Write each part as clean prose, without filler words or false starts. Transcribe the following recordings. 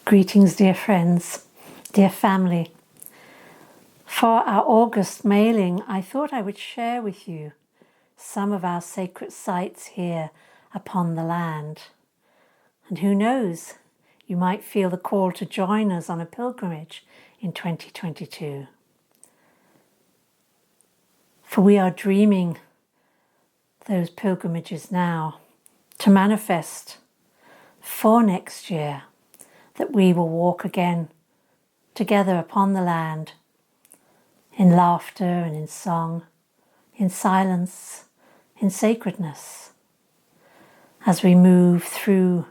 Greetings, dear friends, dear family. For our August mailing, I thought I would share with you some of our sacred sites here upon the land. And who knows, you might feel the call to join us on a pilgrimage in 2022. For we are dreaming those pilgrimages now to manifest for next year that we will walk again together upon the land in laughter and in song, in silence, in sacredness, as we move through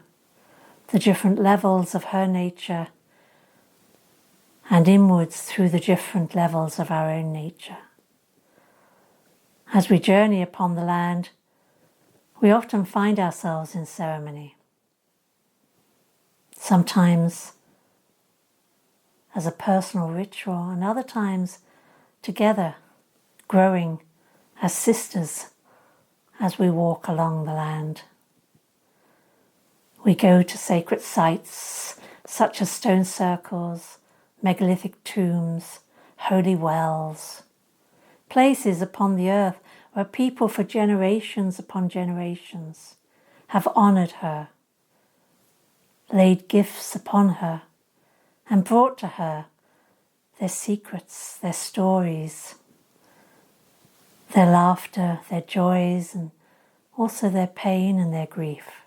the different levels of her nature and inwards through the different levels of our own nature. As we journey upon the land, we often find ourselves in ceremony. Sometimes as a personal ritual, and other times together, growing as sisters as we walk along the land. We go to sacred sites such as stone circles, megalithic tombs, holy wells, places upon the earth where people for generations upon generations have honoured her, laid gifts upon her, and brought to her their secrets, their stories, their laughter, their joys, and also their pain and their grief.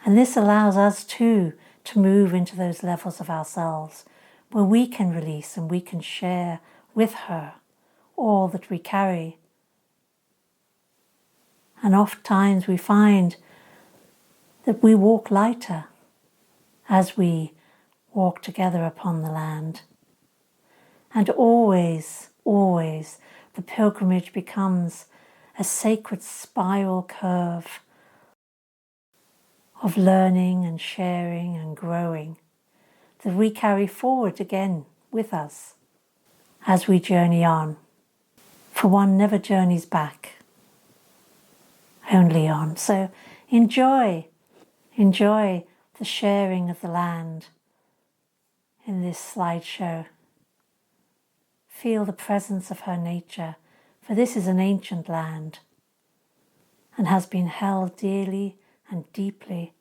And this allows us too to move into those levels of ourselves where we can release and we can share with her all that we carry. And oftentimes we find that we walk lighter as we walk together upon the land. And always, always, the pilgrimage becomes a sacred spiral curve of learning and sharing and growing that we carry forward again with us as we journey on. For one never journeys back, only on. So enjoy the sharing of the land in this slideshow. Feel the presence of her nature, for this is an ancient land and has been held dearly and deeply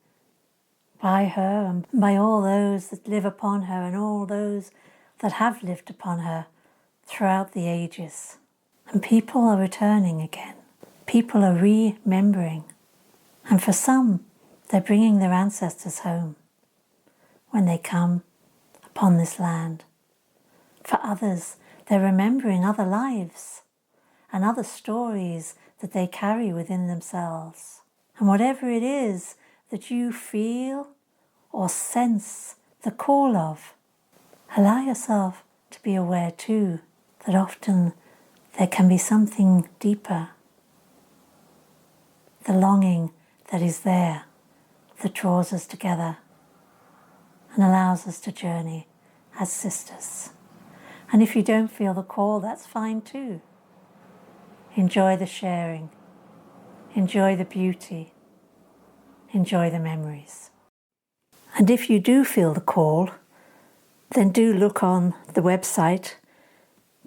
by her and by all those that live upon her and all those that have lived upon her throughout the ages. And people are returning again. People are remembering. And for some, they're bringing their ancestors home when they come upon this land. For others, they're remembering other lives and other stories that they carry within themselves. And whatever it is that you feel or sense the call of, allow yourself to be aware too that often there can be something deeper, the longing that is there that draws us together and allows us to journey as sisters. And if you don't feel the call, that's fine too. Enjoy the sharing, enjoy the beauty, enjoy the memories. And if you do feel the call, then do look on the website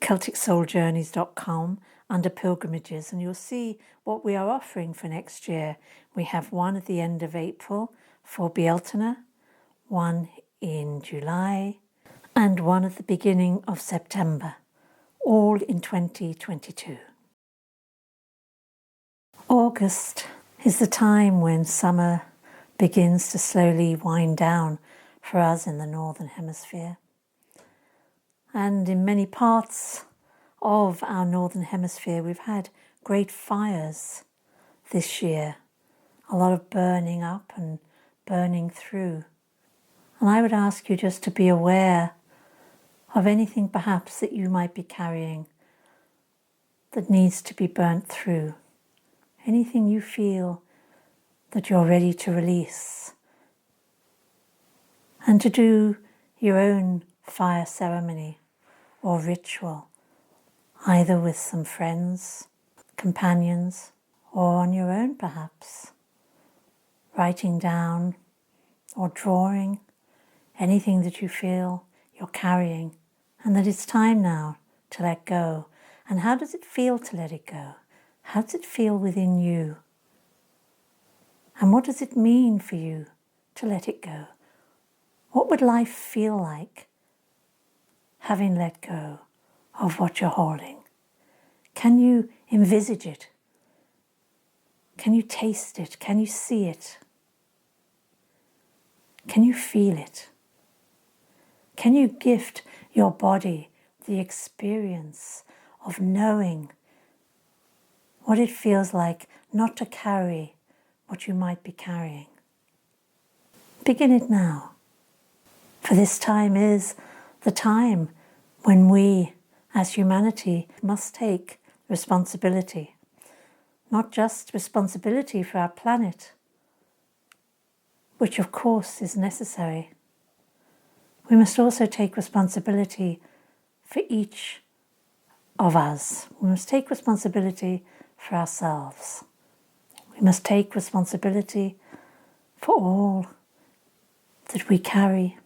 CelticSoulJourneys.com under pilgrimages, and you'll see what we are offering for next year. We have one at the end of April for Bealtaine, one in July, and one at the beginning of September, all in 2022. August is the time when summer begins to slowly wind down for us in the Northern Hemisphere. And in many parts of our Northern Hemisphere, we've had great fires this year. A lot of burning up and burning through. And I would ask you just to be aware of anything perhaps that you might be carrying that needs to be burnt through. Anything you feel that you're ready to release. And to do your own fire ceremony or ritual, either with some friends, companions, or on your own perhaps, writing down or drawing, anything that you feel you're carrying, and that it's time now to let go. And how does it feel to let it go? How does it feel within you? And what does it mean for you to let it go? What would life feel like having let go of what you're holding? Can you envisage it? Can you taste it? Can you see it? Can you feel it? Can you gift your body the experience of knowing what it feels like not to carry what you might be carrying? Begin it now. For this time is the time when we, as humanity, must take responsibility. Not just responsibility for our planet, which of course is necessary. We must also take responsibility for each of us. We must take responsibility for ourselves. We must take responsibility for all that we carry,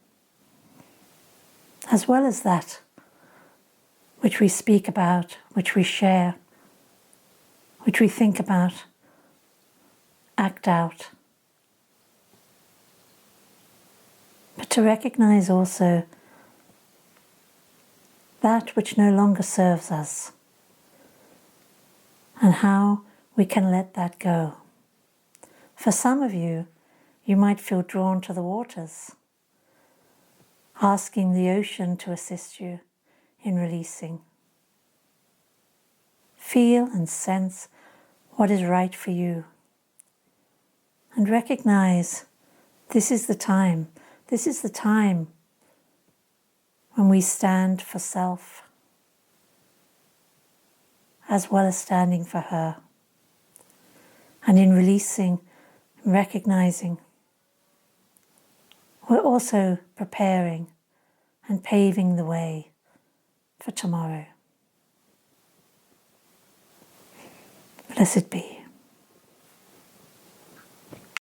as well as that which we speak about, which we share, which we think about, act out. But to recognize also that which no longer serves us and how we can let that go. For some of you, you might feel drawn to the waters, asking the ocean to assist you in releasing. Feel and sense what is right for you. And recognize this is the time. This is the time when we stand for self as well as standing for her. And in releasing, recognizing, we're also preparing and paving the way for tomorrow. Blessed be.